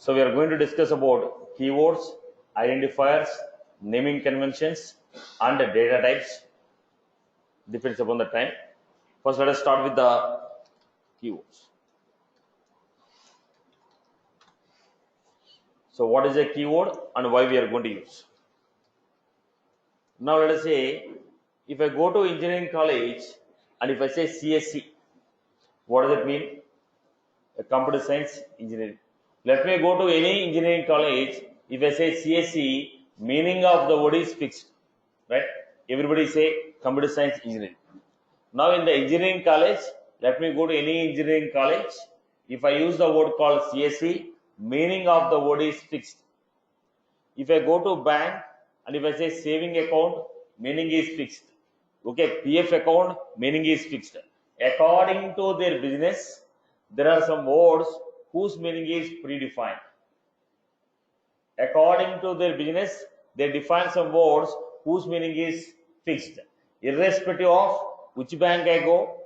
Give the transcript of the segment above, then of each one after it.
So we are going to discuss about keywords, identifiers, naming conventions, and data types. Depends upon the time. First, let us start with the keywords. So what is a keyword and why we are going to use? Now let us say, if I go to engineering college and if I say CSC, what does it mean? A computer science engineering. Let me go to any engineering college. If I say CSC, meaning of the word is fixed, right? Everybody say computer science engineering. Now in the engineering college, let me go to any engineering college. If I use the word called CSC, meaning of the word is fixed. If I go to bank and if I say saving account, meaning is fixed. Okay, PF account, meaning is fixed. According to their business, there are some words whose meaning is predefined. According to their business, they define some words whose meaning is fixed. Irrespective of which bank I go,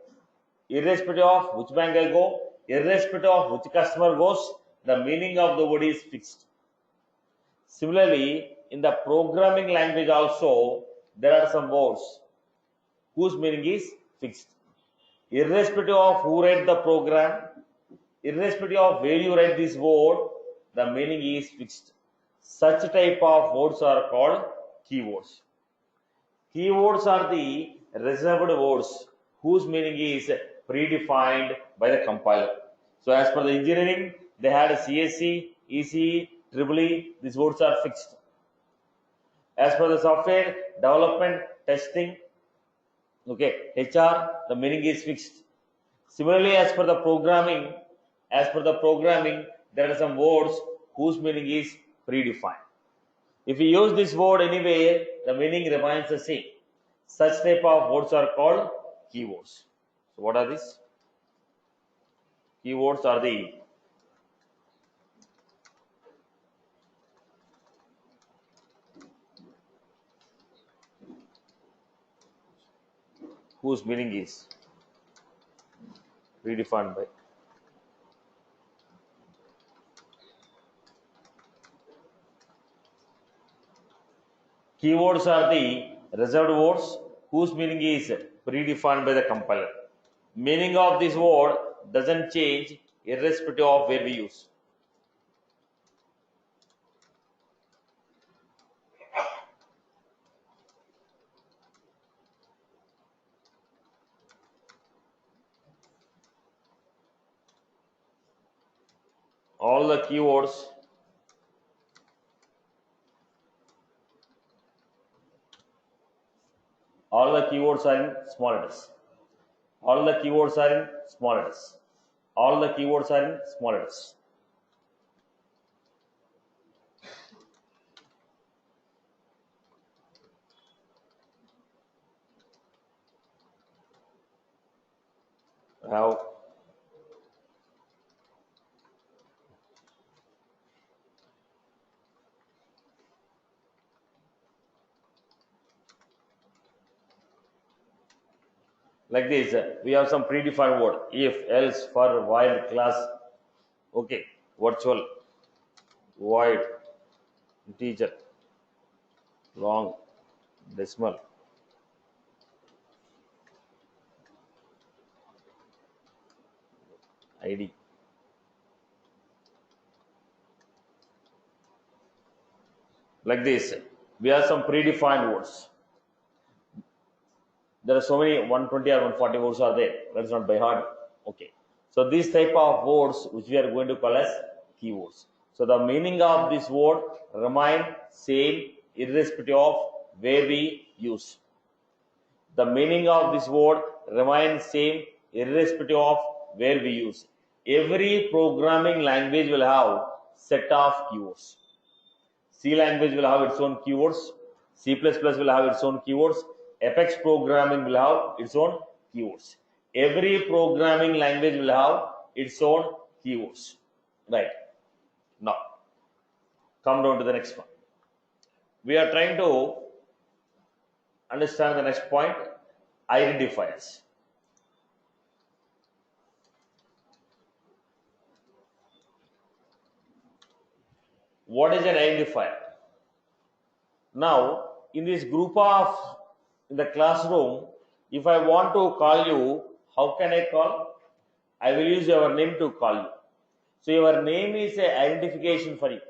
irrespective of which customer goes, the meaning of the word is fixed. Similarly, in the programming language also, there are some words whose meaning is fixed. Irrespective of who write the program, irrespective of where you write this word, the meaning is fixed. Such type of words are called keywords. Keywords are the reserved words whose meaning is predefined by the compiler. So as per the engineering, they had CSC, ECE, EEE, these words are fixed. As per the software development, testing, okay, HR, the meaning is fixed. Similarly, as per the programming, there are some words whose meaning is predefined. If we use this word anywhere, the meaning remains the same. Such type of words are called keywords. So what are these? Keywords are the whose meaning is predefined by. Keywords are the reserved words whose meaning is predefined by the compiler. Meaning of this word doesn't change irrespective of where we use. All the keywords are in small letters. All the keywords are in small letters. All the keywords are in small letters. Have like this, we have some predefined word: if, else, for, while, class, okay, virtual, void, integer, long, decimal, id. Like this, we have some predefined words. There are so many 120 or 140 words are there. That's not by heart. Okay. So these type of words which we are going to call as keywords. So the meaning of this word remain same irrespective of where we use. The meaning of this word remains same irrespective of where we use. Every programming language will have set of keywords. C language will have its own keywords. C++ will have its own keywords. Apex programming will have its own keywords. Every programming language will have its own keywords. Right. Now, come down to the next one. We are trying to understand the next point, identifiers. What is an identifier? Now, in this group of, in the classroom, if I want to call you, how can I call? I will use your name to call you. So your name is a identification for you.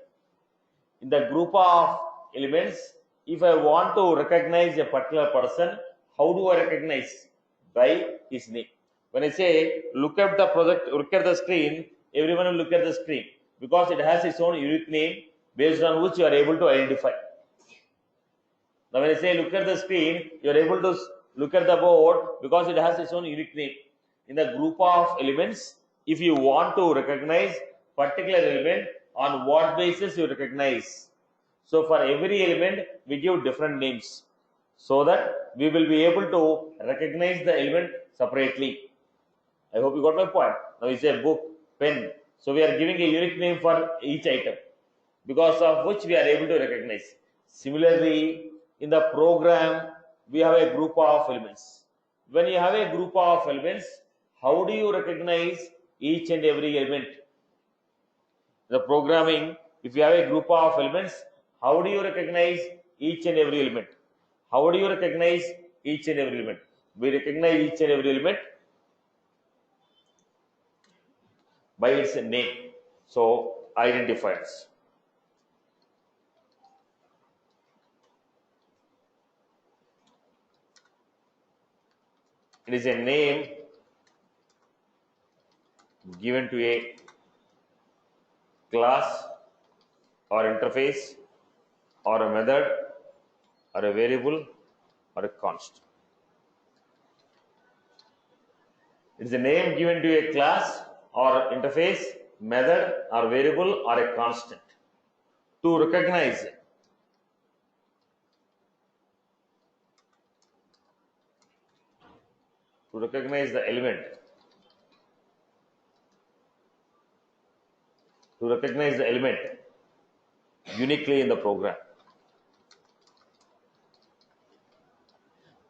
In the group of elements, if I want to recognize a particular person, how do I recognize? By his name. When I say look at the project, look at the screen, everyone will look at the screen because it has its own unique name based on which you are able to identify. Now when I say look at the screen, you are able to look at the board because it has its own unique name. In the group of elements, if you want to recognize particular element, on what basis you recognize? So for every element, we give different names so that we will be able to recognize the element separately. I hope you got my point. Now you say book, pen. So we are giving a unique name for each item because of which we are able to recognize. Similarly, in the program, we have a group of elements. When you have a group of elements, how do you recognize each and every element? The programming, if you have a group of elements, how do you recognize each and every element? How do you recognize each and every element? We recognize each and every element by its name. So, identifiers. It is a name given to a class or interface or a method or a variable or a constant. It is a name given to a class or interface, method or variable or a constant to recognize the element, uniquely in the program.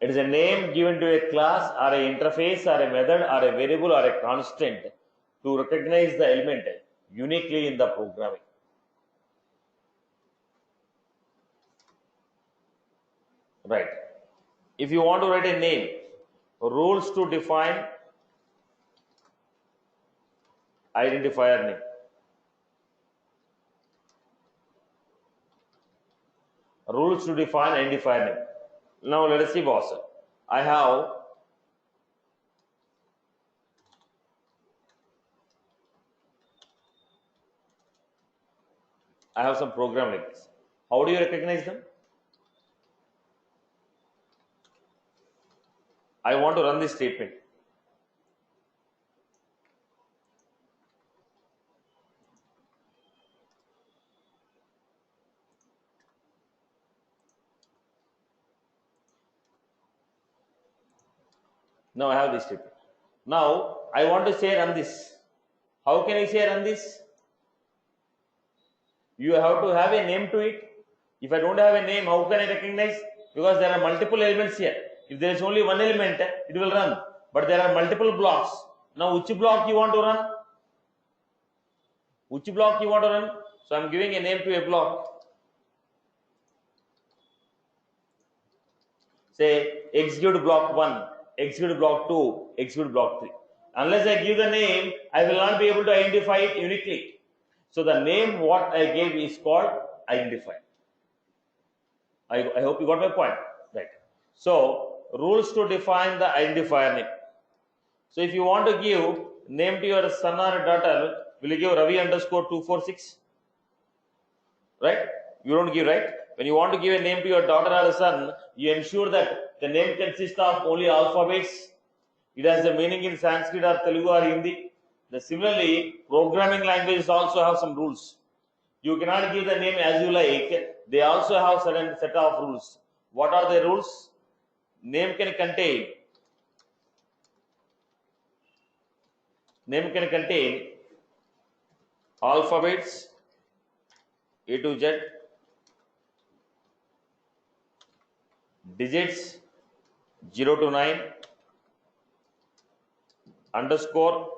It is a name given to a class or an interface or a method or a variable or a constant to recognize the element uniquely in the programming. Right. If you want to write a name, rules to define identifier name. Rules to define identifier name. Now let us see, boss. I have some program like this. How do you recognize them? I want to run this statement. Now I have this statement. Now I want to say run this. How can I say run this? You have to have a name to it. If I don't have a name, how can I recognize? Because there are multiple elements here. If there is only one element, it will run. But there are multiple blocks. Now which block you want to run? Which block you want to run? So I am giving a name to a block. Say execute block 1, execute block 2, execute block 3. Unless I give the name, I will not be able to identify it uniquely. So the name what I gave is called identifier. I hope you got my point. Right. So rules to define the identifier name. So if you want to give name to your son or daughter, will you give Ravi underscore 246? Right? You don't give, right? When you want to give a name to your daughter or son, you ensure that the name consists of only alphabets. It has a meaning in Sanskrit or Telugu or Hindi. Similarly, programming languages also have some rules. You cannot give the name as you like. They also have certain set of rules. What are the rules? Name can contain alphabets A to Z, digits 0 to 9, underscore,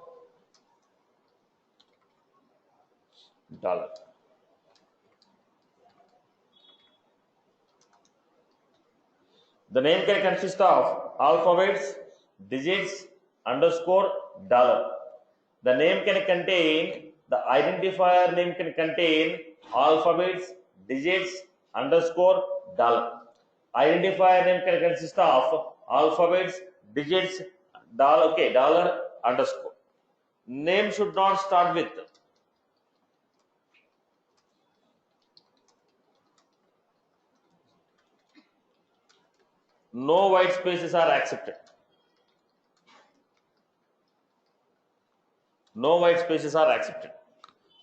dollar. The name can consist of alphabets, digits, underscore, dollar. The name can contain, the identifier name can contain alphabets, digits, underscore, dollar. Identifier name can consist of alphabets, digits, dollar, okay, dollar, underscore. Name should not start with no white spaces are accepted. No white spaces are accepted.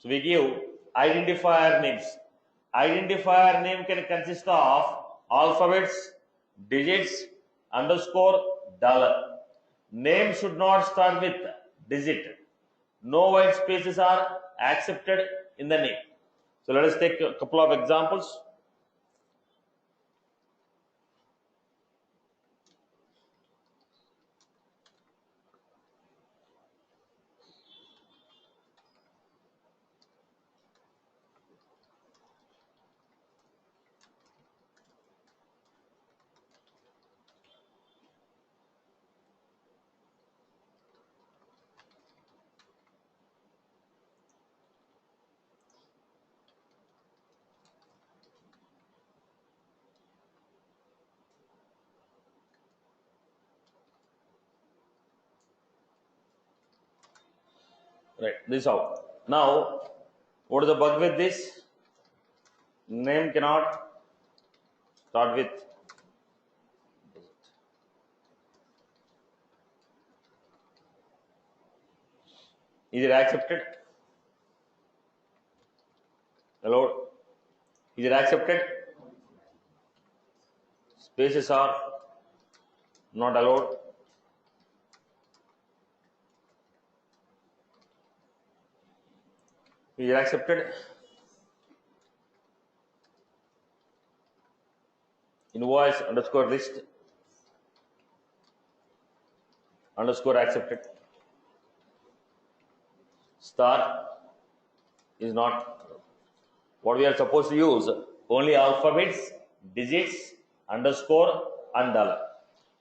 So we give identifier names. Identifier name can consist of alphabets, digits, underscore, dollar. Name should not start with digit. No white spaces are accepted in the name. So let us take a couple of examples. Right, this how. Now, what is the bug with this? Name cannot start with digit. Is it accepted? Allowed? Is it accepted? Spaces are not allowed. Is it accepted? Invoice underscore list underscore accepted. Star is not. What we are supposed to use only alphabets, digits, underscore, and dollar.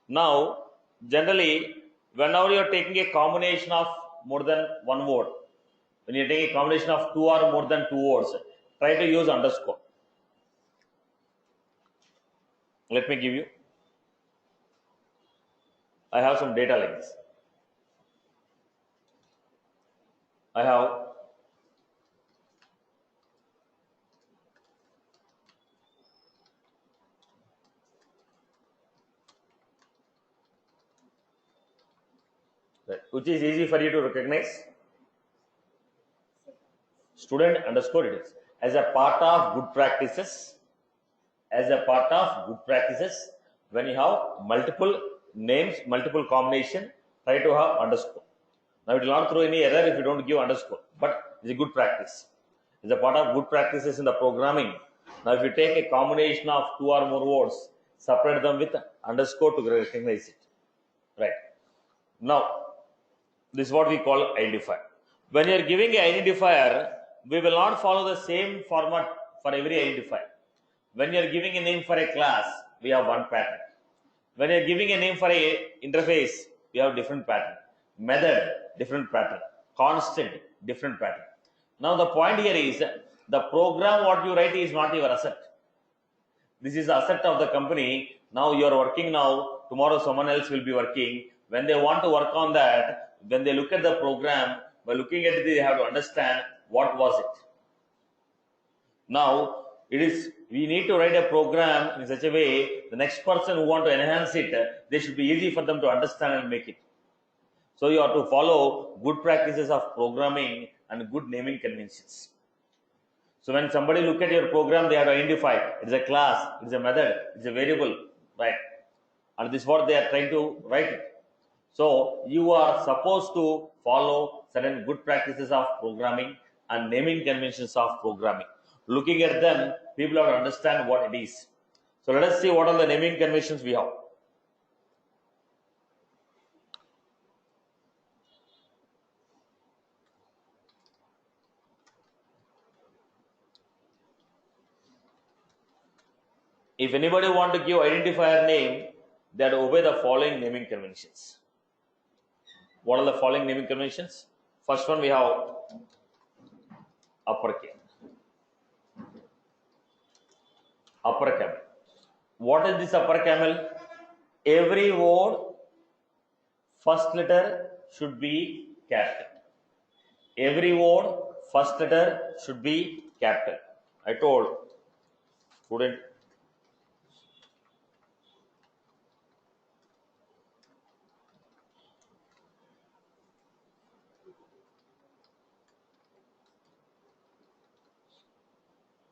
Now, generally, whenever you are taking a combination of more than one word, when you are taking a combination of two or more than two words, try to use underscore. Let me give you. I have some data like this. I have which is easy for you to recognize. Student underscore it is. As a part of good practices, when you have multiple names, multiple combination, try to have underscore. Now it will not throw any error if you don't give underscore, but it's a good practice. It's a part of good practices in the programming. Now if you take a combination of two or more words, separate them with underscore to recognize it. Right. Now, this is what we call identifier. When you are giving an identifier, we will not follow the same format for every identifier. When you are giving a name for a class, we have one pattern. When you are giving a name for a interface, we have different pattern. Method, different pattern. Constant, different pattern. Now the point here is, the program what you write is not your asset. This is the asset of the company. Now you are working now, tomorrow someone else will be working. When they want to work on that, when they look at the program, by looking at it, they have to understand what was it. Now, we need to write a program in such a way, the next person who want to enhance it, they should be easy for them to understand and make it. So you have to follow good practices of programming and good naming conventions. So when somebody look at your program, they have to identify it's a class, it's a method, it's a variable, right? And this is what they are trying to write it. So you are supposed to follow certain good practices of programming and naming conventions of programming. Looking at them, people have to understand what it is. So let us see what are the naming conventions we have. If anybody want to give identifier name, that obey the following naming conventions. What are the following naming conventions? First one we have upper camel. Upper camel. What is this upper camel? Every word first letter should be capital. Every word first letter should be capital. I told student.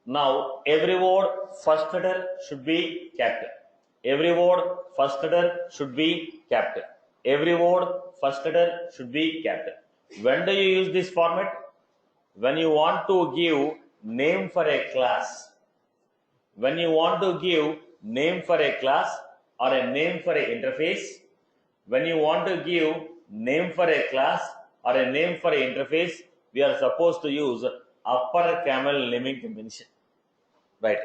Now every word first letter should be capital. Every word first letter should be capital. Every word first letter should be capital. When do you use this format? When you want to give name for a class. When you want to give name for a class or a name for a interface. When you want to give name for a class or a name for a interface, we are supposed to use upper camel naming convention. Right.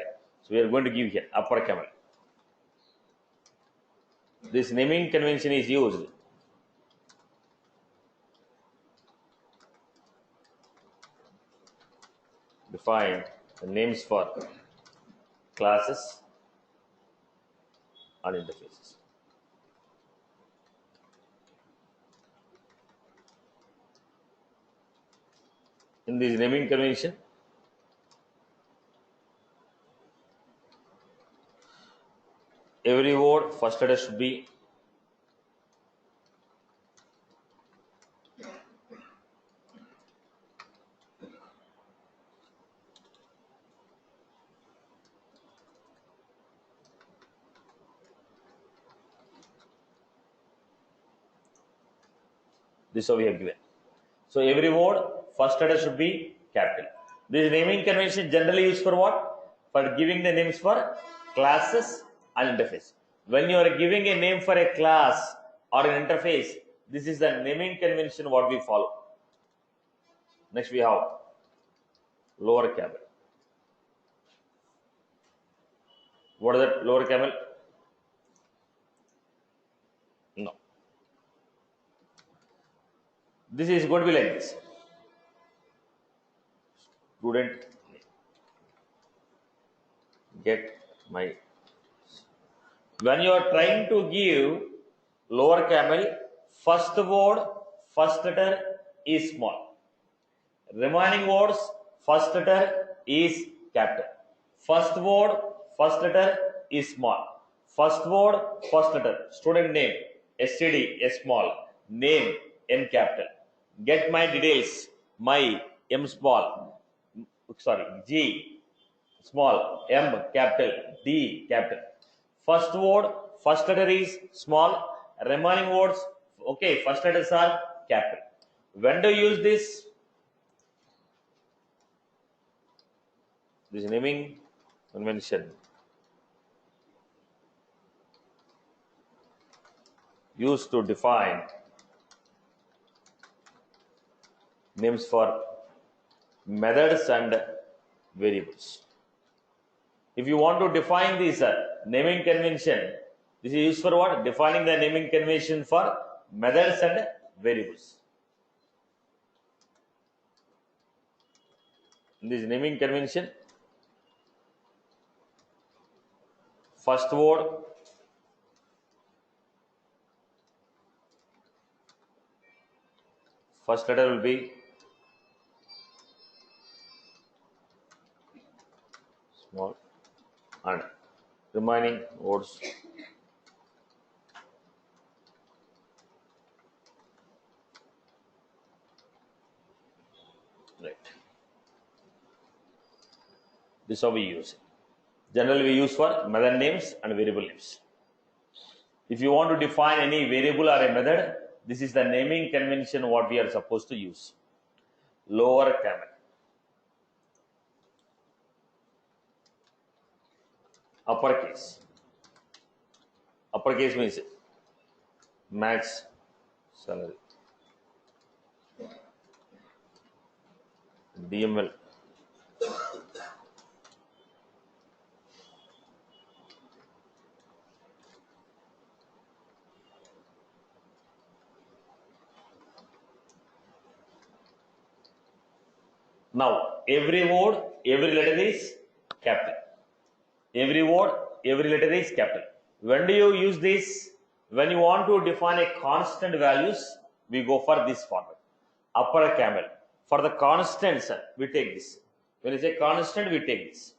So we are going to give here upper camel. This naming convention is used define the names for classes and interfaces. In this naming convention, every word first letter should be this how we have given. So every word first letter should be capital. This naming convention generally used for what? For giving the names for classes and interface. When you are giving a name for a class or an interface, this is the naming convention what we follow. Next we have lower camel. What is that lower camel? No. This is going to be like this. Student, get my. When you are trying to give lower camel, first word, first letter is small. Remaining words, first letter is capital. First word, first letter is small. First word, first letter. Student name, STD, S small. Name, N capital. Get my details, my, M small. Sorry, G small, M capital, D capital. First word, first letter is small. Remaining words, okay, first letters are capital. When do you use this? This naming convention used to define names for methods and variables. If you want to define this naming convention, this is used for what? Defining the naming convention for methods and variables. In this naming convention, first word, first letter will be small and remaining words right. This is how we use it. Generally we use for method names and variable names. If you want to define any variable or a method, this is the naming convention what we are supposed to use. Lower camel. Uppercase. Uppercase means max salary. DML. Now, every word, every letter is capital. Every word, every letter is capital. When do you use this? When you want to define a constant values, we go for this format. Upper camel. For the constants, we take this. When you say constant, we take this.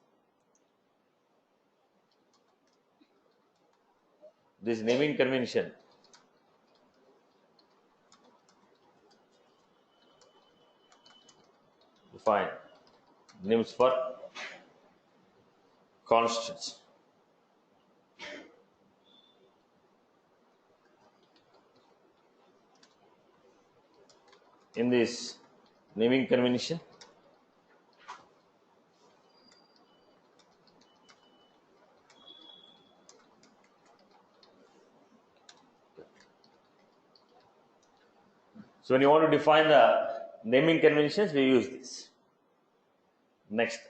This naming convention. Define names for constants. In this naming convention, so when you want to define the naming conventions, we use this. Next,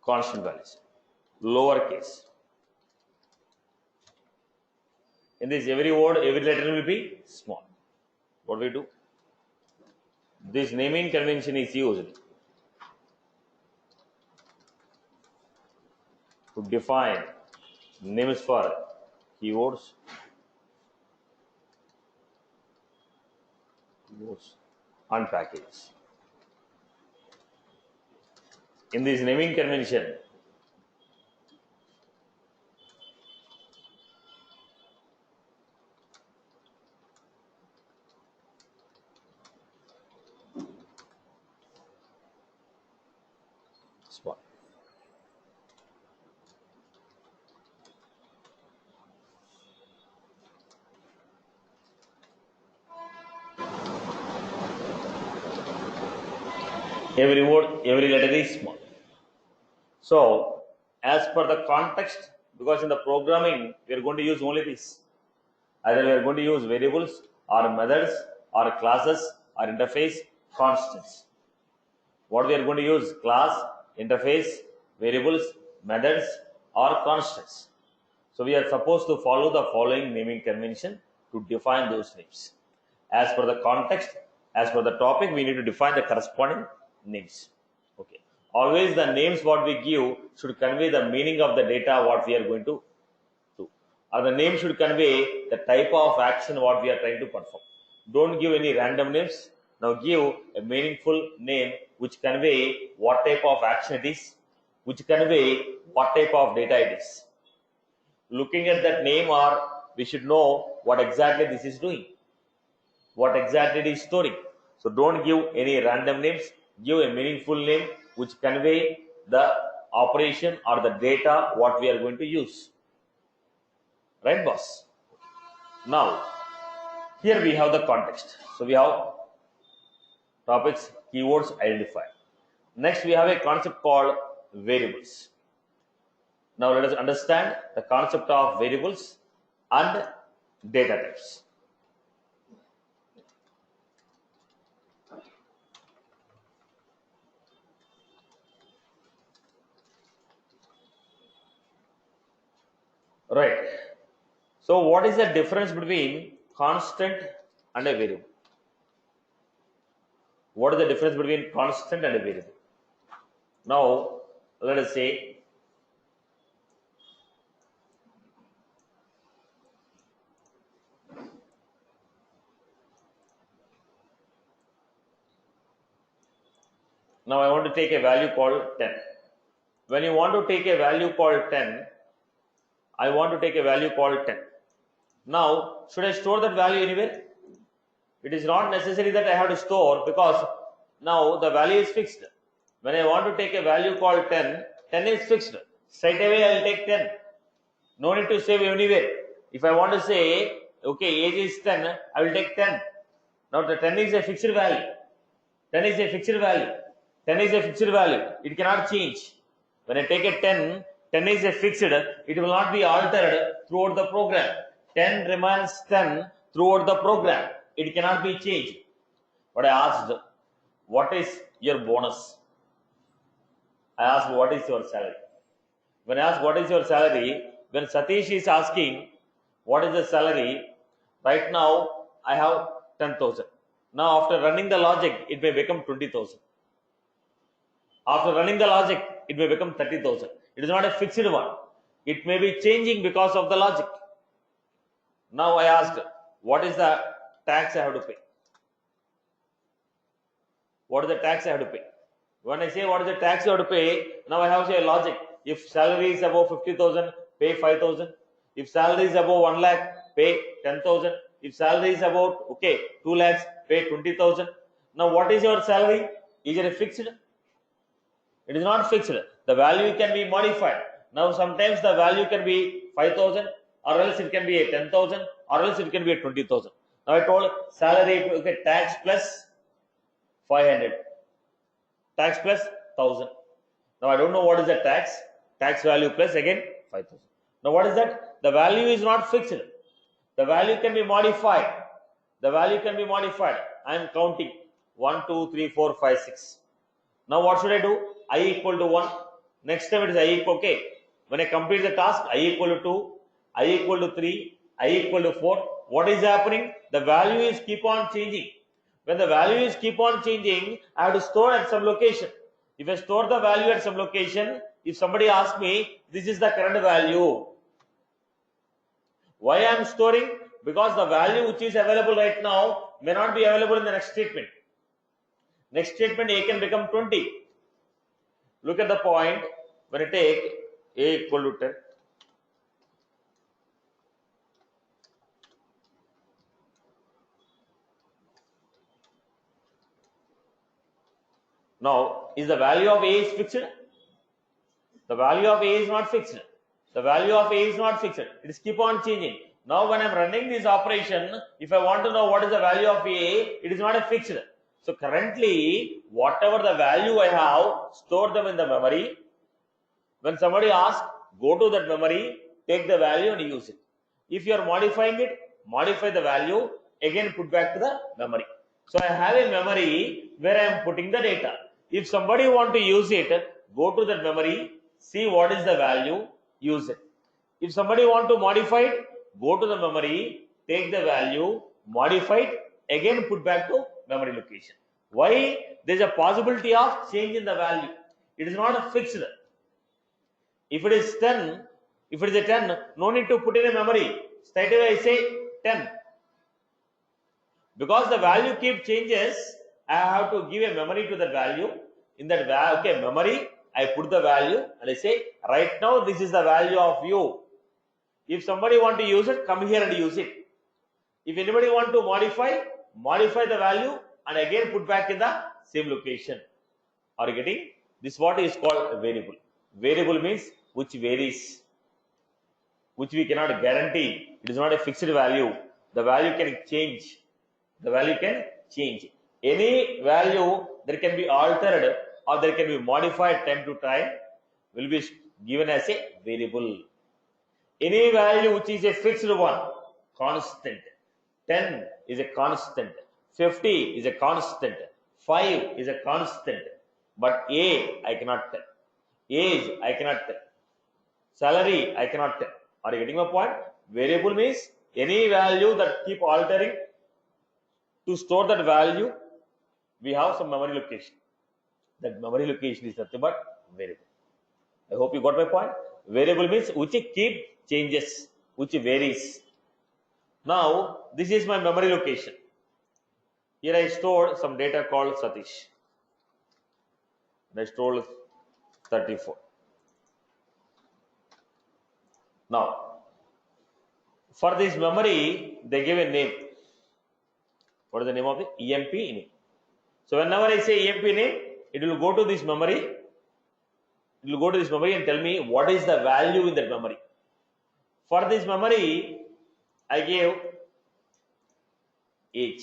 constant values, lowercase. In this, every word, every letter will be small. What we do? This naming convention is used to define names for keywords, and packages. In this naming convention, spot. Every word, every letter is small. So, as per the context, because in the programming, we are going to use only this. Either we are going to use variables or methods or classes or interface constants. What we are going to use? Class, interface, variables, methods or constants. So we are supposed to follow the following naming convention to define those names. As per the context, as per the topic, we need to define the corresponding names. Okay. Always the names what we give should convey the meaning of the data what we are going to do. Or the name should convey the type of action what we are trying to perform. Don't give any random names. Now give a meaningful name which convey what type of action it is, which convey what type of data it is. Looking at that name, or we should know what exactly this is doing, what exactly it is storing. So don't give any random names, give a meaningful name which convey the operation or the data what we are going to use. Right, boss? Now, here we have the context. So we have topics, keywords identified. Next, we have a concept called variables. Now let us understand the concept of variables and data types. Right. So what is the difference between constant and a variable? What is the difference between constant and a variable? Now, let us say now I want to take a value called 10. When you want to take a value called 10, I want to take a value called 10. Now, should I store that value anywhere? It is not necessary that I have to store, because now the value is fixed. When I want to take a value called 10, 10 is fixed. Straight away I will take 10. No need to save anywhere. If I want to say, okay, age is 10, I will take 10. Now the 10 is a fixed value. 10 is a fixed value. 10 is a fixed value. It cannot change. When I take a 10, 10 is a fixed. It will not be altered throughout the program. 10 remains 10 throughout the program. It cannot be changed. But I asked, what is your bonus? I asked, what is your salary? When I ask, what is your salary? When Satish is asking, what is the salary? Right now, I have 10,000. Now after running the logic, it may become 20,000. After running the logic, it may become 30,000. It is not a fixed one. It may be changing because of the logic. Now I asked, what is the tax I have to pay? What is the tax I have to pay? When I say what is the tax you have to pay, now I have to say a logic. If salary is above 50,000, pay 5,000. If salary is above 1 lakh, pay 10,000. If salary is about 2 lakhs, pay 20,000. Now what is your salary? Is it fixed? It is not fixed. The value can be modified. Now sometimes the value can be 5,000, or else it can be a 10,000, or else it can be a 20,000. Now I told salary, tax plus 500, tax plus 1,000. Now I don't know what is the tax value plus again 5,000. Now what is that? The value is not fixed. The value can be modified. The value can be modified. I am counting 1, 2, 3, 4, 5, 6. Now what should I do? I equal to 1. Next time it is I equal, when I complete the task, I equal to 2, I equal to 3, I equal to 4. What is happening? The value is keep on changing. When the value is keep on changing, I have to store at some location. If I store the value at some location, if somebody asks me, this is the current value. Why I am storing? Because the value which is available right now may not be available in the next statement. Next statement A can become 20. Look at the point when I take A equal to 10. Now, is the value of A is fixed? The value of A is not fixed. The value of A is not fixed. It is keep on changing. Now, when I am running this operation, if I want to know what is the value of A, it is not a fixed. So currently, whatever the value I have, store them in the memory. When somebody asks, go to that memory, take the value and use it. If you are modifying it, modify the value, again put back to the memory. So I have a memory where I am putting the data. If somebody want to use it, go to that memory, see what is the value, use it. If somebody want to modify it, go to the memory, take the value, modify it, again put back to memory location. Why? There is a possibility of change in the value. It is not a fixed. If it is 10, if it is a 10, no need to put in a memory. Straight away I say 10. Because the value keep changes, I have to give a memory to that value. In that memory, I put the value and I say, right now this is the value of you. If somebody want to use it, come here and use it. If anybody want to modify the value and again put back in the same location. Are you getting? This what is called a variable. Variable means which varies, which we cannot guarantee. It is not a fixed value. The value can change. The value can change. Any value that can be altered or that can be modified time to time will be given as a variable. Any value which is a fixed one, constant. 10 is a constant. 50 is a constant. 5 is a constant. But A, I cannot tell. Age, I cannot tell. Salary, I cannot tell. Are you getting my point? Variable means any value that keep altering. To store that value, we have some memory location. That memory location is nothing but variable. I hope you got my point. Variable means which keep changes, which varies. Now, this is my memory location. Here I stored some data called Satish. I stored 34. Now, for this memory, they give a name. What is the name of it? EMP name. So whenever I say EMP name, it will go to this memory. It will go to this memory and tell me what is the value in that memory. For this memory, I gave age.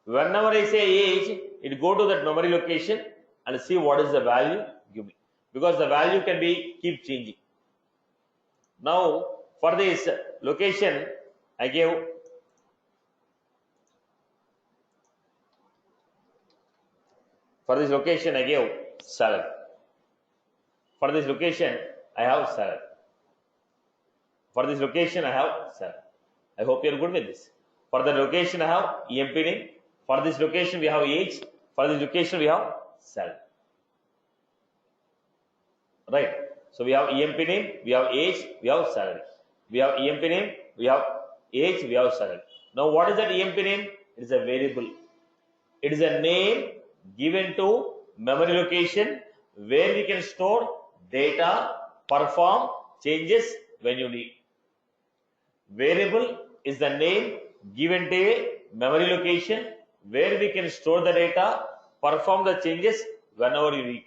Whenever I say age, it go to that memory location and see what is the value, give me. Because the value can be keep changing. Now, for this location, I gave for this location, I gave salary. For this location, I have salary. For this location, I have salary. I hope you are good with this. For the location I have EMP name. For this location we have age. For this location we have salary. Right. So we have EMP name, we have age, we have salary. We have EMP name, we have age, we have salary. Now what is that EMP name? It is a variable. It is a name given to memory location where we can store data, perform changes when you need. Variable is the name given to a memory location where we can store the data, perform the changes whenever you need.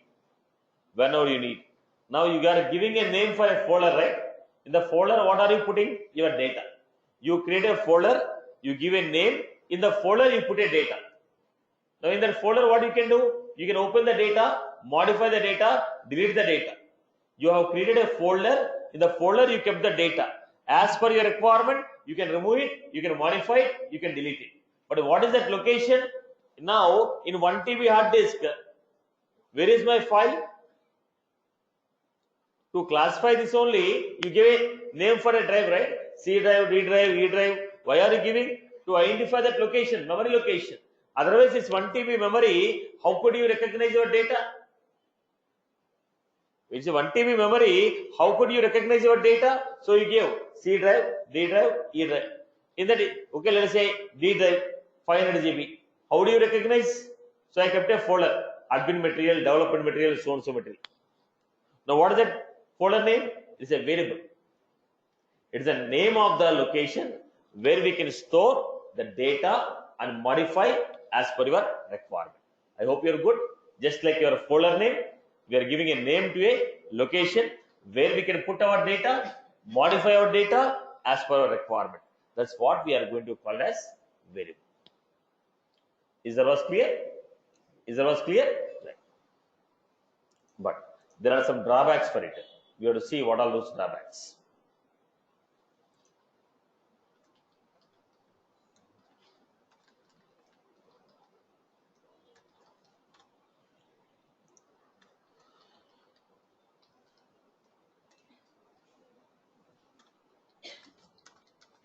Whenever you need. Now you are giving a name for a folder, right? In the folder, what are you putting? Your data. You create a folder, you give a name. In the folder, you put a data. Now in that folder, what you can do? You can open the data, modify the data, delete the data. You have created a folder. In the folder, you kept the data. As per your requirement, you can remove it, you can modify it, you can delete it. But what is that location? Now, in 1 TB hard disk, where is my file? To classify this only, you give a name for a drive, right? C drive, D drive, E drive. Why are you giving? To identify that location, memory location. Otherwise, it's 1 TB memory. How could you recognize your data? It's a 1 TB memory. How could you recognize your data? So you give C drive, D drive, E drive. In that, okay, let us say D drive, 500 GB. How do you recognize? So I kept a folder, admin material, development material, so and so material. Now what is that folder name? It's a variable. It is the name of the location where we can store the data and modify as per your requirement. I hope you are good. Just like your folder name, we are giving a name to a location where we can put our data, modify our data as per our requirement. That's what we are going to call as variable. Is that was clear? Is that was clear? Right. But there are some drawbacks for it. We have to see what are those drawbacks.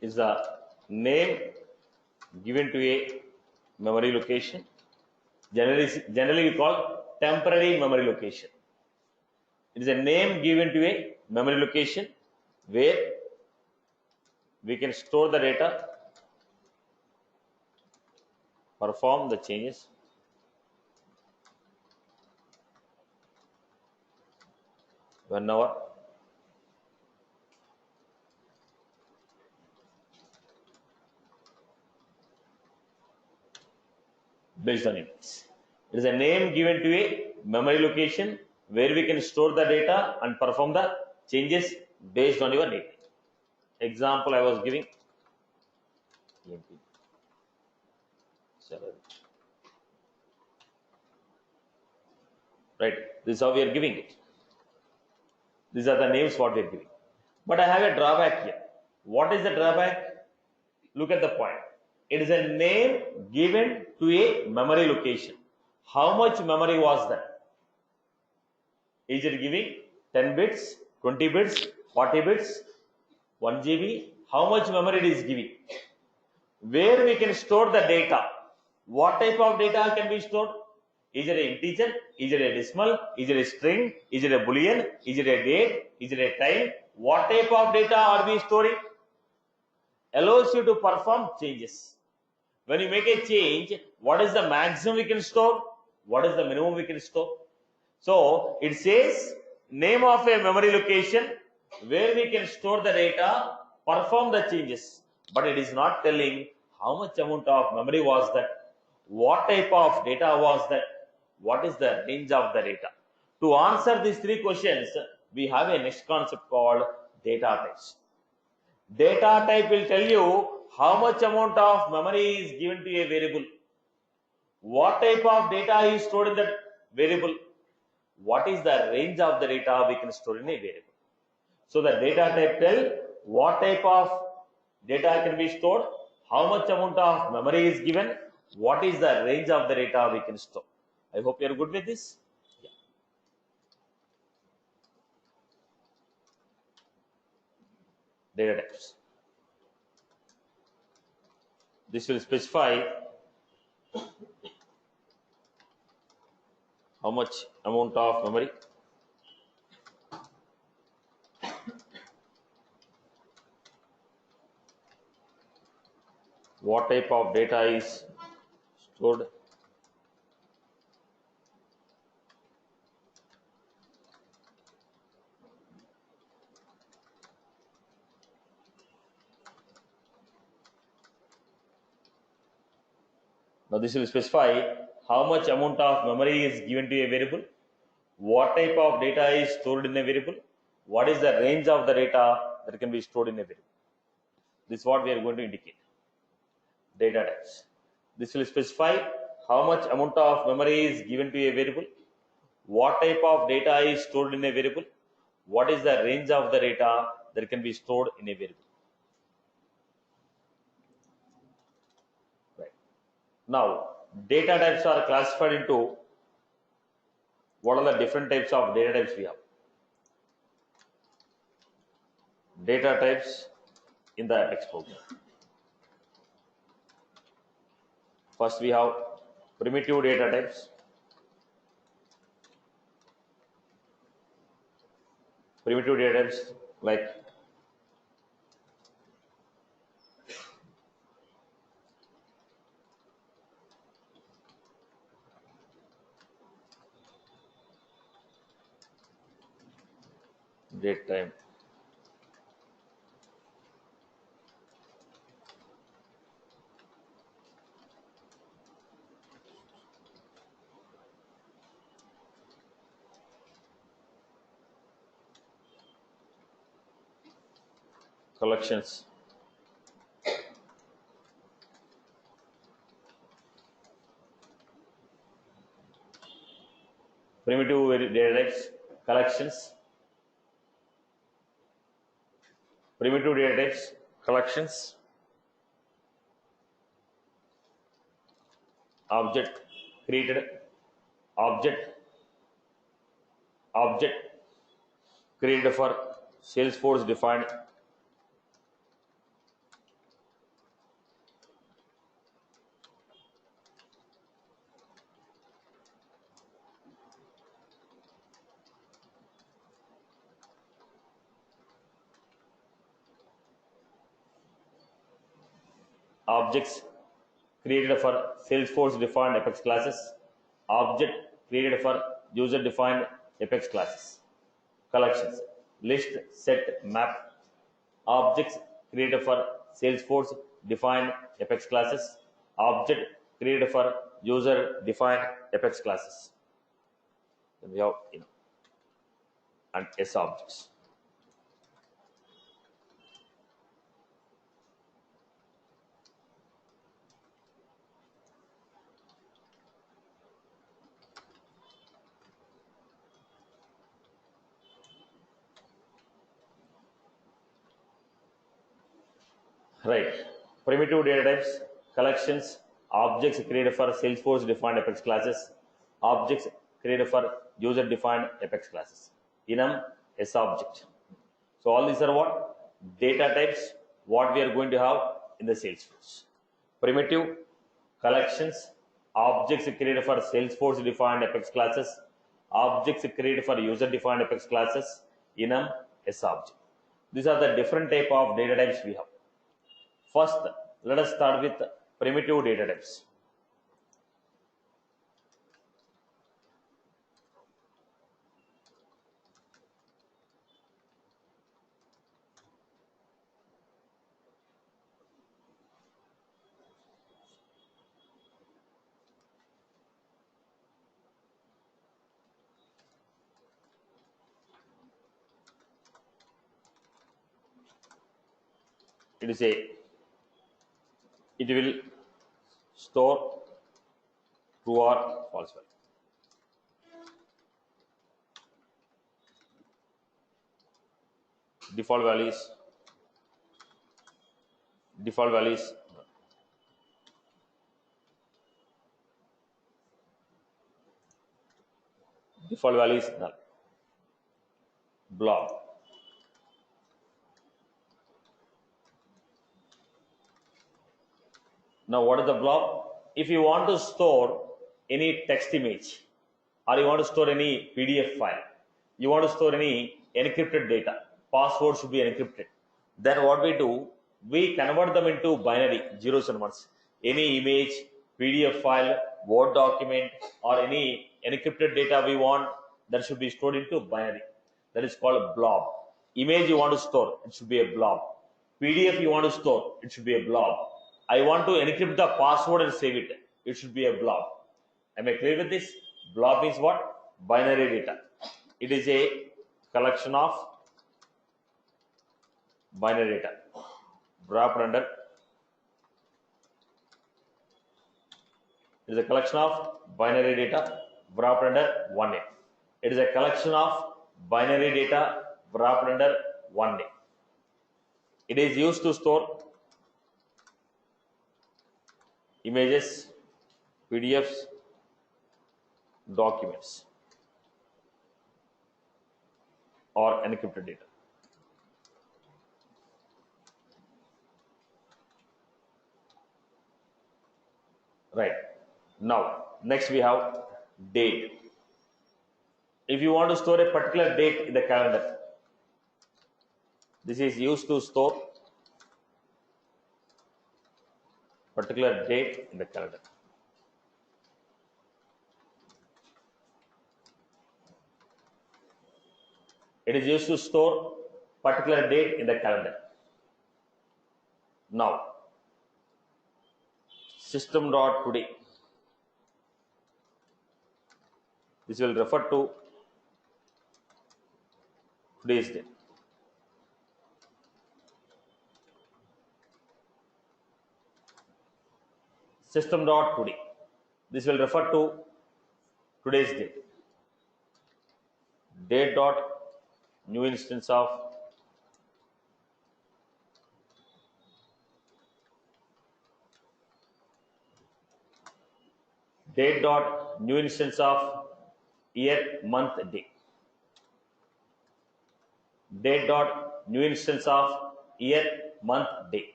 Is the name given to a memory location. Generally we call temporary memory location. It is a name given to a memory location where we can store the data, perform the changes, whenever based on it. It is a name given to a memory location where we can store the data and perform the changes based on your data. Example I was giving. Right. This is how we are giving it. These are the names what we are giving. But I have a drawback here. What is the drawback? Look at the point. It is a name given to a memory location. How much memory was that? Is it giving 10 bits, 20 bits, 40 bits, 1 GB? How much memory it is giving? Where we can store the data? What type of data can be stored? Is it an integer? Is it a decimal? Is it a string? Is it a boolean? Is it a date? Is it a time? What type of data are we storing? Allows you to perform changes. When you make a change, what is the maximum we can store? What is the minimum we can store? So it says name of a memory location where we can store the data, perform the changes. But it is not telling how much amount of memory was that, what type of data was that, what is the range of the data. To answer these three questions, we have a next concept called data types. Data type will tell you how much amount of memory is given to a variable, what type of data is stored in that variable, what is the range of the data we can store in a variable. So the data type tell what type of data can be stored, how much amount of memory is given, what is the range of the data we can store. I hope you are good with this. Yeah. Data types. This will specify how much amount of memory, what type of data is stored, now this will specify how much amount of memory is given to a variable, what type of data is stored in a variable, what is the range of the data that can be stored in a variable. This is what we are going to indicate. Data types. This will specify how much amount of memory is given to a variable, what type of data is stored in a variable, what is the range of the data that can be stored in a variable. Right. Now, data types are classified into, what are the different types of data types we have? Data types in the Apex program. First we have primitive data types. Primitive data types like date time, collections, primitive data types, collections, primitive data types, collections, object created, object created for Salesforce defined, objects created for Salesforce defined Apex classes, object created for user defined Apex classes, collections, list, set, map, objects created for Salesforce defined Apex classes, object created for user defined Apex classes. Then we have and S objects. Right. Primitive data types, collections, objects created for Salesforce defined Apex classes, objects created for user defined Apex classes. Enum S object. So all these are what? Data types, what we are going to have in the Salesforce. Primitive, collections, objects created for Salesforce defined Apex classes, objects created for user defined Apex classes, enum S object. These are the different type of data types we have. First, let us start with primitive data types. It will store true or false value. Default values, default values, default values null. Blob, Now what is the blob? If you want to store any text image, or you want to store any PDF file, you want to store any encrypted data, password should be encrypted, then what we do, we convert them into binary, zeros and ones. Any image, PDF file, Word document, or any encrypted data we want, that should be stored into binary. That is called a blob. Image you want to store, it should be a blob. PDF you want to store, it should be a blob. I want to encrypt the password and save it, it should be a blob. Am I clear with this? Blob means what? Binary data. It is a collection of binary data wrapped under. It is a collection of binary data wrapped under one name. It is a collection of binary data wrapped under one name. It is used to store images, PDFs, documents, or encrypted data. Right. Now, next we have date. If you want to store a particular date in the calendar, this is used to store particular date in the calendar. It is used to store particular date in the calendar. Now, system.today. This will refer to today's date. System.today. This will refer to today's date. Date dot new instance of date dot new instance of year, month, day. Date dot new instance of year, month, day.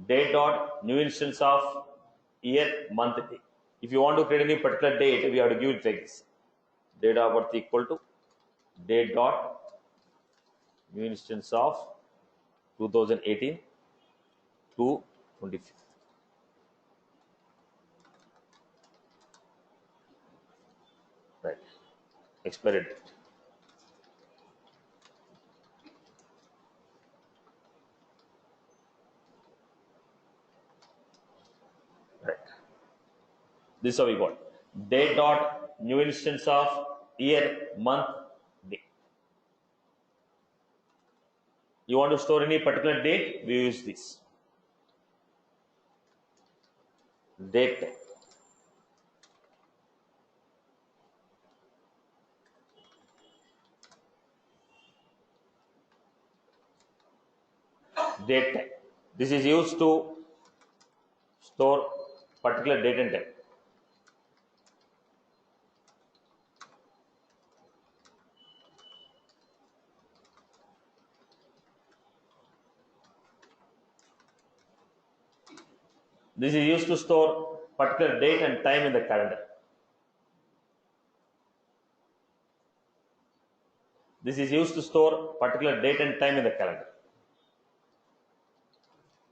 Date dot new instance of year, month, day. If you want to create any particular date, we have to give it like this. Date of birth equal to date dot new instance of 2018 to 25th. Right. Expiry date. Right. This is how we got. Date dot new instance of year, month, day. You want to store any particular date, we use this. Date time. Date time. This is used to store particular date and time. This is used to store particular date and time in the calendar. This is used to store particular date and time in the calendar.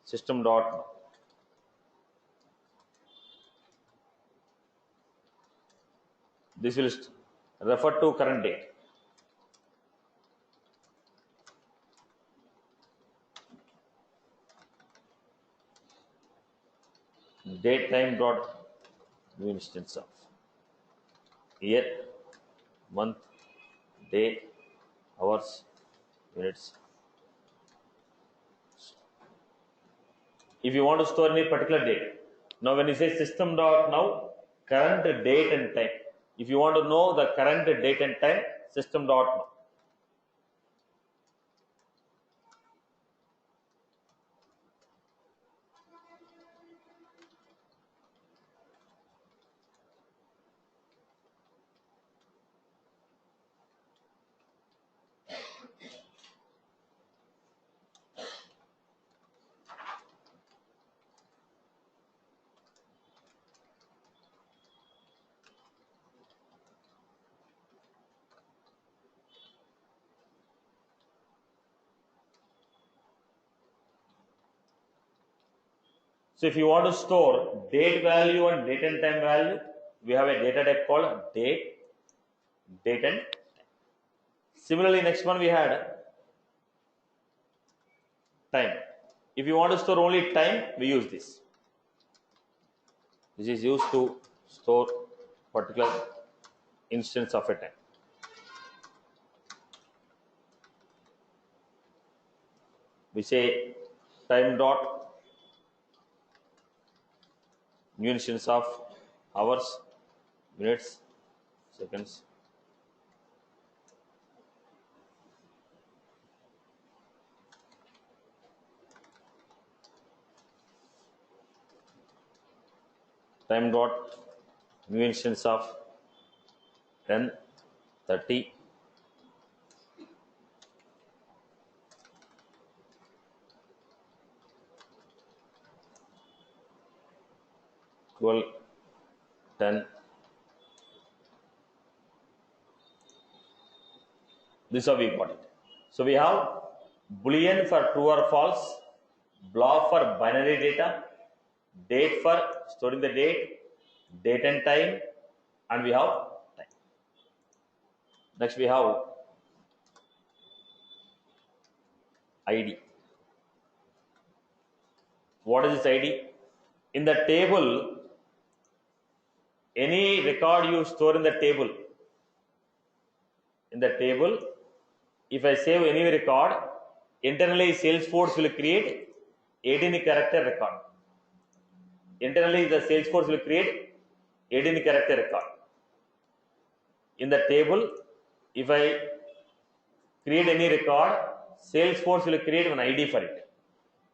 System dot this will refer to current date. Date time dot new instance of year, month, day, hours, minutes. If you want to store any particular date, now when you say system dot now current date and time, if you want to know the current date and time, system dot now. So if you want to store date value and date and time value, we have a data type called date and time. Similarly, next one we had time. If you want to store only time, we use this. This is used to store particular instance of a time. We say time dot new instance of hours, minutes, seconds. Time dot new instance of 10, 30, 12, 10. This is how we got it. So we have boolean for true or false, blob for binary data, date for storing the date and time, and we have time. Next we have ID. What is this ID? In the table, any record you store in the table, if I save any record, internally Salesforce will create 18 character record. Internally the Salesforce will create 18 character record. In the table, if I create any record, Salesforce will create an ID for it.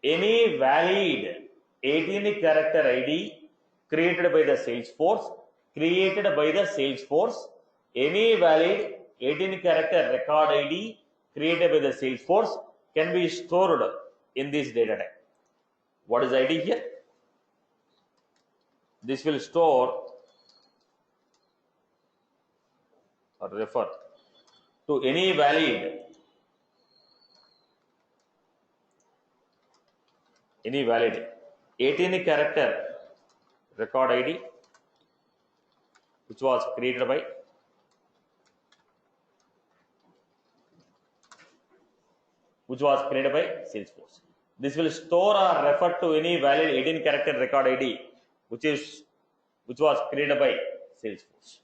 Any valid 18 character ID created by the Salesforce, any valid 18 character record ID created by the Salesforce can be stored in this data type. What is ID here? This will store or refer to any valid 18 character record ID which was created by Salesforce. This will store or refer to any valid 18 character record ID which was created by Salesforce.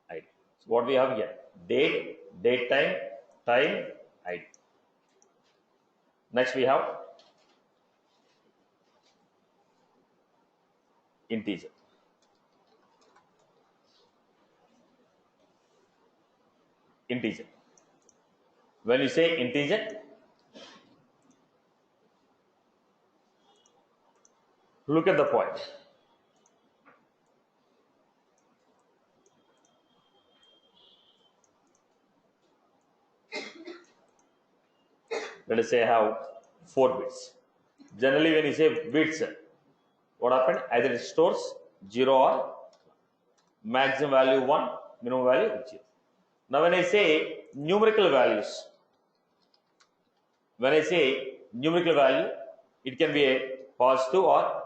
ID. So what we have here? Date time, ID. Next we have integer. When you say integer, look at the point. Let us say I have 4 bits. Generally, when you say bits, what happened? Either it stores 0 or maximum value 1, minimum value 0. Now, when I say numerical values, it can be a positive or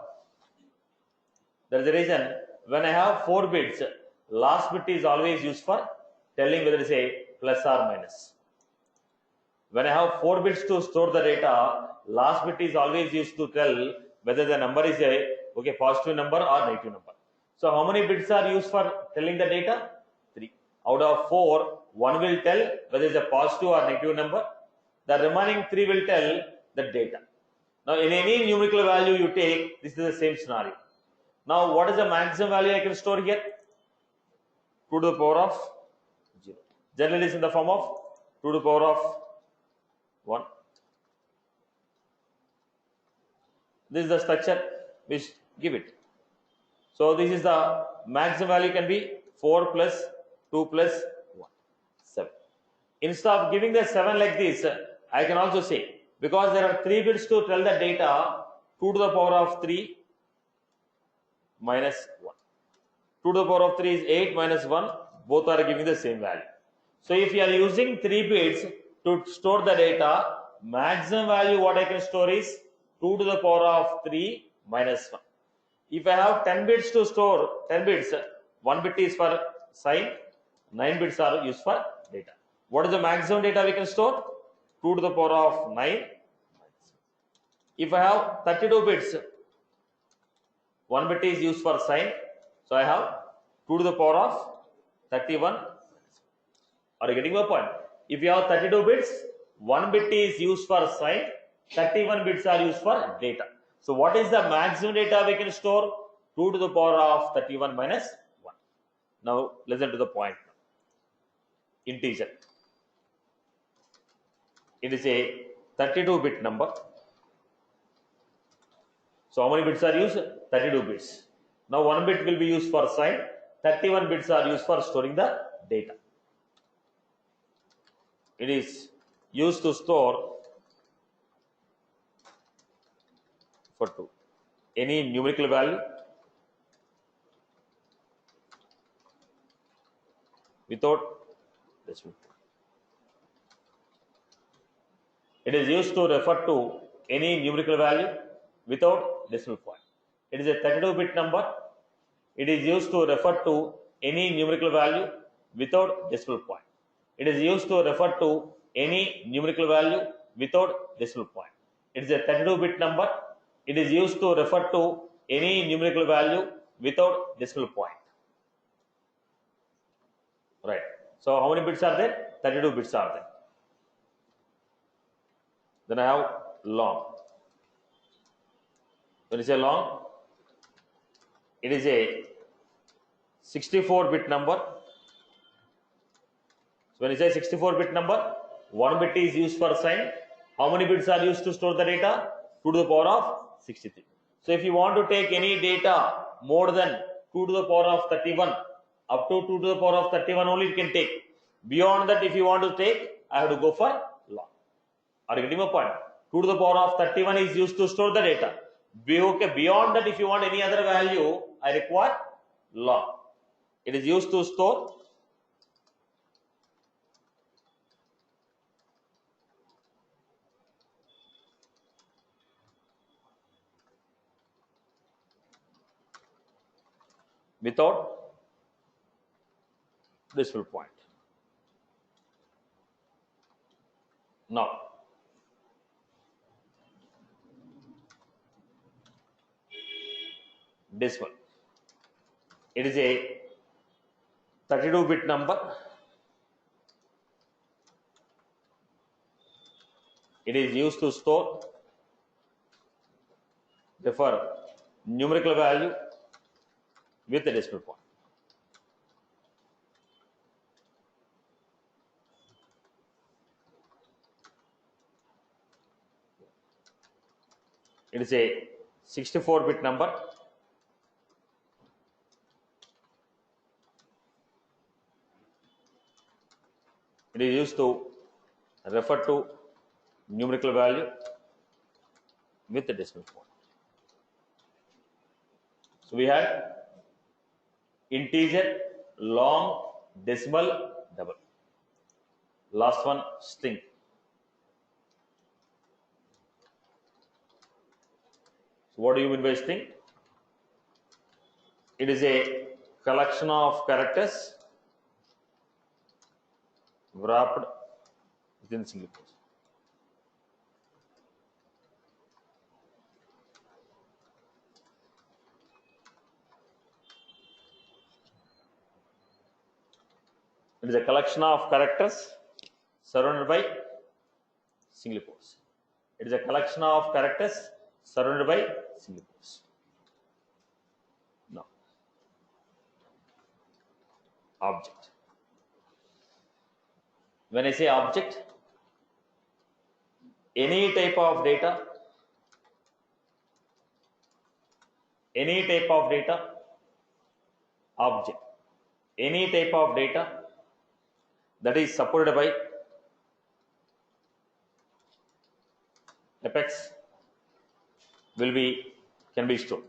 there is a reason when I have 4 bits, last bit is always used for telling whether it is a plus or minus. When I have 4 bits to store the data, last bit is always used to tell whether the number is a positive number or negative number. So how many bits are used for telling the data? 3. Out of 4, 1 will tell whether it is a positive or negative number. The remaining 3 will tell the data. Now in any numerical value you take, this is the same scenario. Now what is the maximum value I can store here? 2 to the power of 0. Generally it is in the form of 2 to the power of 1. This is the structure which give it. So this is the maximum value can be 4 plus 2 plus 1, 7. Instead of giving the 7 like this, I can also say, because there are 3 bits to tell the data, 2 to the power of 3 minus 1. 2 to the power of 3 is 8 minus 1, both are giving the same value. So if you are using 3 bits to store the data, maximum value what I can store is 2 to the power of 3 minus 1. If I have 10 bits to store, 10 bits, 1 bit is for sign, 9 bits are used for data. What is the maximum data we can store? 2 to the power of 9. If I have 32 bits, 1 bit is used for sign, so I have 2 to the power of 31. Are you getting my point? If you have 32 bits, 1 bit is used for sign, 31 bits are used for data. So what is the maximum data we can store? 2 to the power of 31 minus 1. Now listen to the point. Integer. It is a 32-bit number. So how many bits are used? 32 bits. Now 1 bit will be used for sign, 31 bits are used for storing the data. It is used to store for any numerical value without decimal. It is used to refer to any numerical value without decimal point. It is a 32-bit number. It is used to refer to any numerical value without decimal point. It is used to refer to any numerical value without decimal point. It is a 32-bit number. It is used to refer to any numerical value without decimal point. Right. So how many bits are there? 32 bits are there. Then I have long. When you say long, it is a 64-bit number. So when you say 64-bit number, 1 bit is used for sign. How many bits are used to store the data? 2 to the power of 63. So if you want to take any data more than 2 to the power of 31, up to 2 to the power of 31 only you can take. Beyond that, if you want to take, I have to go for long. Are you getting my point? 2 to the power of 31 is used to store the data. Okay, beyond that, if you want any other value, I require long. It is used to store without decimal point. Now, decimal. It is a 32-bit number. It is used to store, refer numerical value with a decimal point. It is a 64-bit number. It is used to refer to numerical value with a decimal point. So we had integer, long, decimal, double. Last one, string. So what do you mean by string? It is a collection of characters wrapped within single quotes. It is a collection of characters surrounded by single quotes. It is a collection of characters surrounded by single quotes. Now, object. When I say object, any type of data, object, any type of data that is supported by Apex can be stored.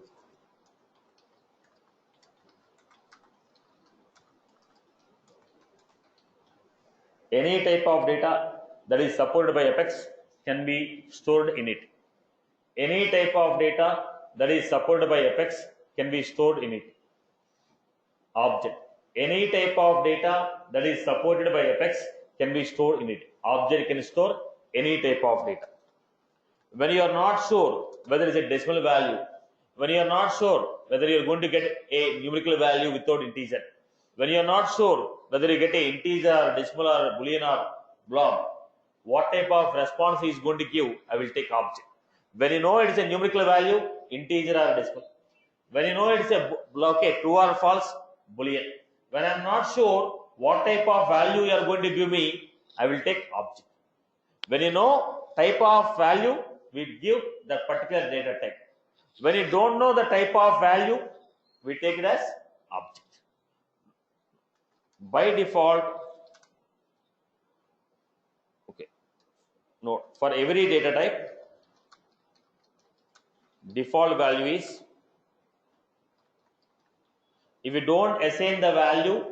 Any type of data that is supported by Apex can be stored in it. Any type of data that is supported by Apex can be stored in it. Object. Any type of data that is supported by Apex can be stored in it. Object can store any type of data. When you are not sure whether it's a decimal value, when you are not sure whether you are going to get a numerical value without integer, when you are not sure whether you get a integer or decimal or boolean or blob, what type of response is going to give, I will take object. When you know it is a numerical value, integer or decimal. When you know it is a okay, true or false, boolean. When I am not sure what type of value you are going to give me, I will take object. When you know type of value, we give that particular data type. When you don't know the type of value, we take it as object. By default, okay, no, for every data type, default value is, if you don't assign the value,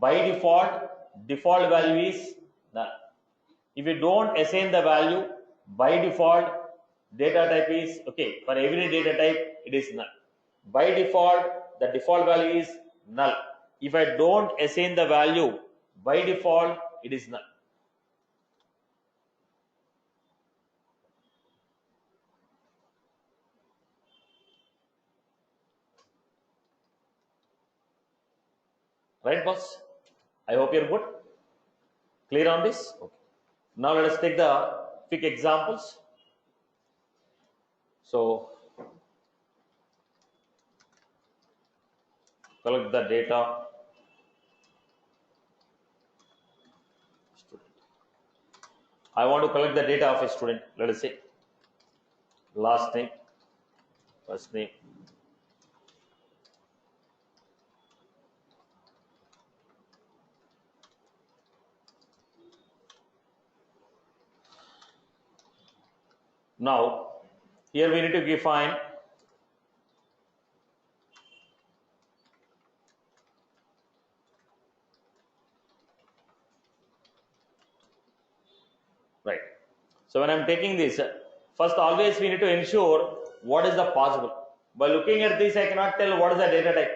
by default value is null. If you don't assign the value, by default data type is, okay, for every data type it is null. By default the default value is null. If I don't assign the value, by default it is null. Right, boss? I hope you're good. Clear on this? Okay. Now let us take the quick examples. So collect the data. Student. I want to collect the data of a student. Let us say last name, first name, now here we need to define right. So when I'm taking this, first always we need to ensure what is the possible. By looking at this, I cannot tell what is the data type.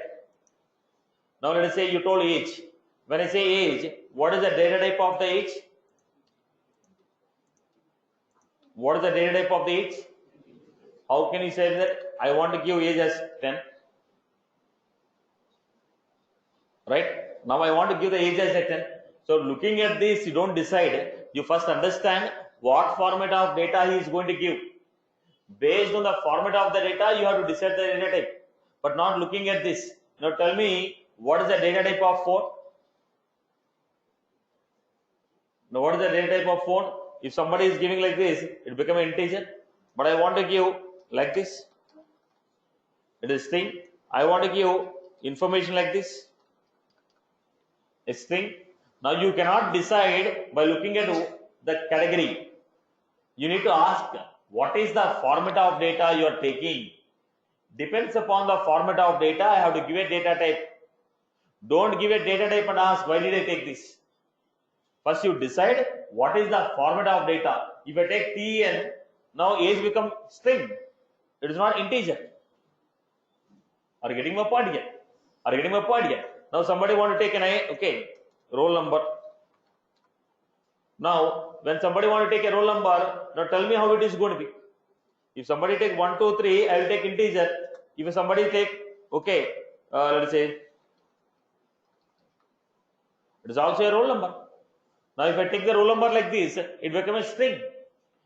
Now let us say you told age. When I say age, what is the data type of the age? What is the data type of the age? How can you say that I want to give age as 10? Right? Now I want to give the age as 10. So looking at this, you don't decide. You first understand what format of data he is going to give. Based on the format of the data, you have to decide the data type. But not looking at this. Now tell me, what is the data type of phone? Now what is the data type of phone? If somebody is giving like this, it becomes an integer. But I want to give like this. It is string. I want to give information like this. A string. Now you cannot decide by looking at the category. You need to ask what is the format of data you are taking. Depends upon the format of data, I have to give a data type. Don't give a data type and ask why did I take this. First you decide what is the format of data. If I take TN, now age become string. It is not integer. Are you getting my point here? Are you getting my point here? Now somebody want to take an roll number. Now when somebody want to take a roll number, now tell me how it is going to be. If somebody take 1, 2, 3, I will take integer. If somebody take let's say it is also a roll number. Now if I take the roll number like this, it becomes a string.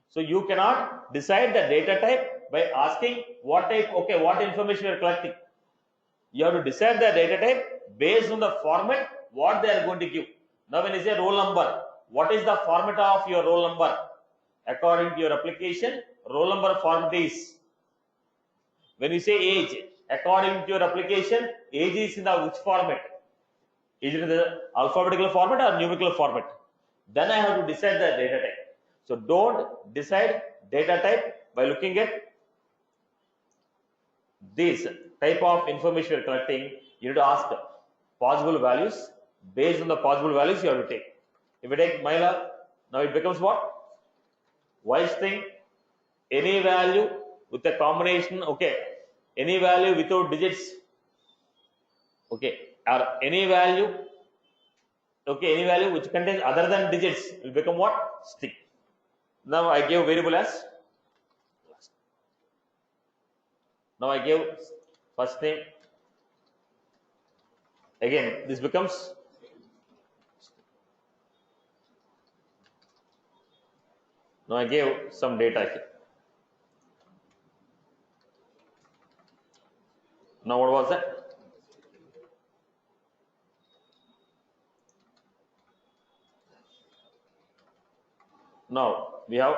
So you cannot decide the data type by asking what type, what information you are collecting. You have to decide the data type based on the format what they are going to give. Now when you say roll number, what is the format of your roll number? According to your application, roll number format is, when you say age, according to your application, age is in the which format? Is it in the alphabetical format or numerical format? Then I have to decide the data type. So don't decide data type by looking at this type of information you are collecting. You need to ask possible values. Based on the possible values you have to take. If you take Maila, now it becomes what? wise thing, any value with a combination, okay, any value without digits, okay, or any value, okay, any value which contains other than digits will become what? String. Now I give variable as last. Now I give first name. Again, this becomes now I gave some data here. Now what was that? Now we have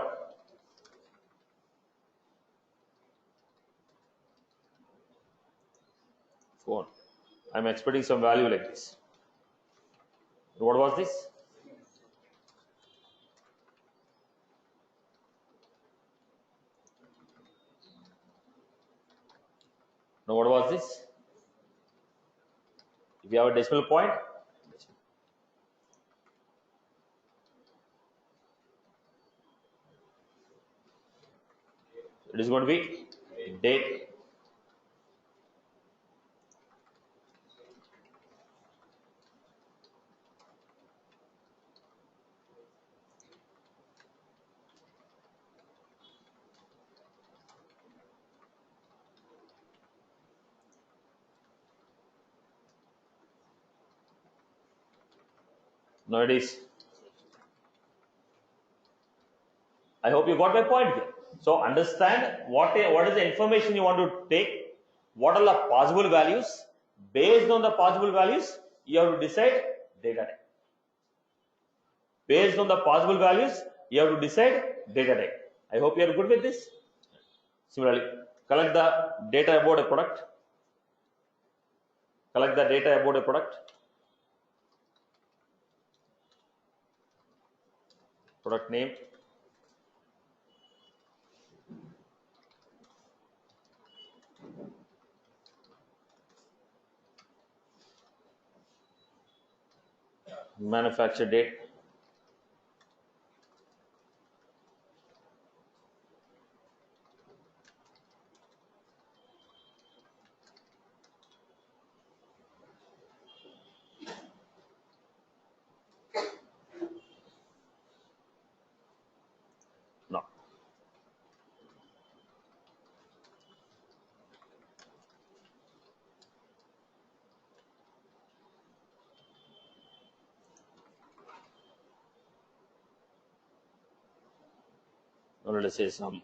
phone. I'm expecting some value like this. What was this? Now what was this? If you have a decimal point, it is going to be date. Now it is. I hope you got my point here. So understand what is the information you want to take, what are the possible values. Based on the possible values, you have to decide data type. Based on the possible values, you have to decide data type. I hope you are good with this. Similarly, collect the data about a product. Collect the data about a product. Product name. Manufacture date. No. Now let us say some.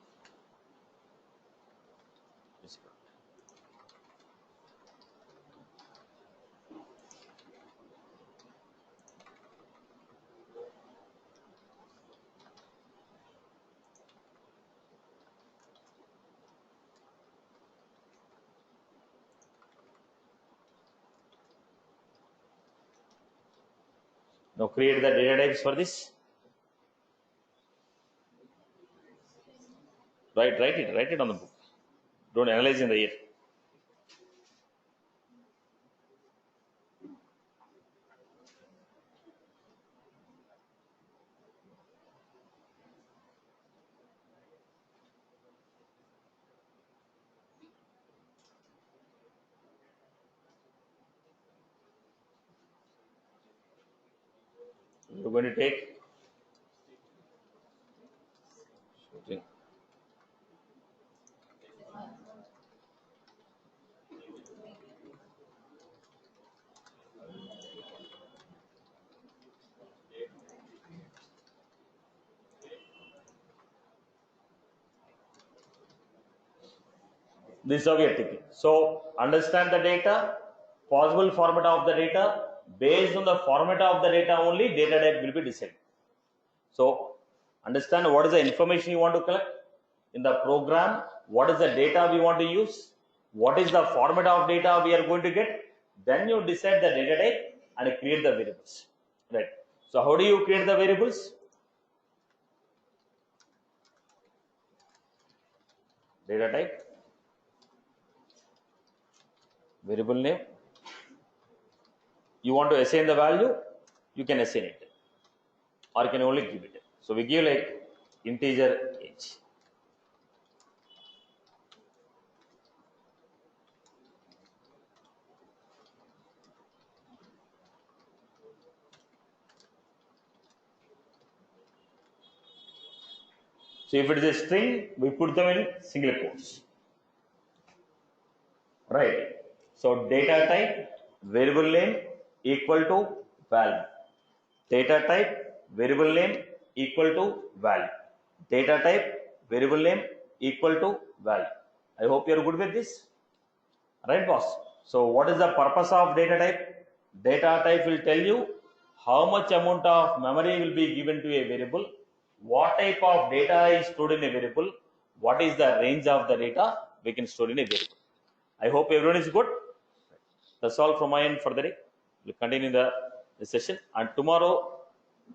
Now create the data types for this. Write it on the book. Don't analyze in the ear. You're going to take this is how we are taking. So understand the data, possible format of the data. Based on the format of the data only, data type will be decided. So understand what is the information you want to collect in the program, what is the data we want to use, what is the format of data we are going to get. Then you decide the data type and create the variables. Right. So how do you create the variables? Data type, variable name. You want to assign the value, you can assign it, or you can only give it. So we give like integer age. So if it is a string, we put them in single quotes. Right. So data type, variable name equal to value. Data type, variable name equal to value. Data type, variable name equal to value. I hope you are good with this. Right, boss? So what is the purpose of data type? Data type will tell you how much amount of memory will be given to a variable, what type of data is stored in a variable, what is the range of the data we can store in a variable. I hope everyone is good. That's all from my end for the day. We'll continue the session, and tomorrow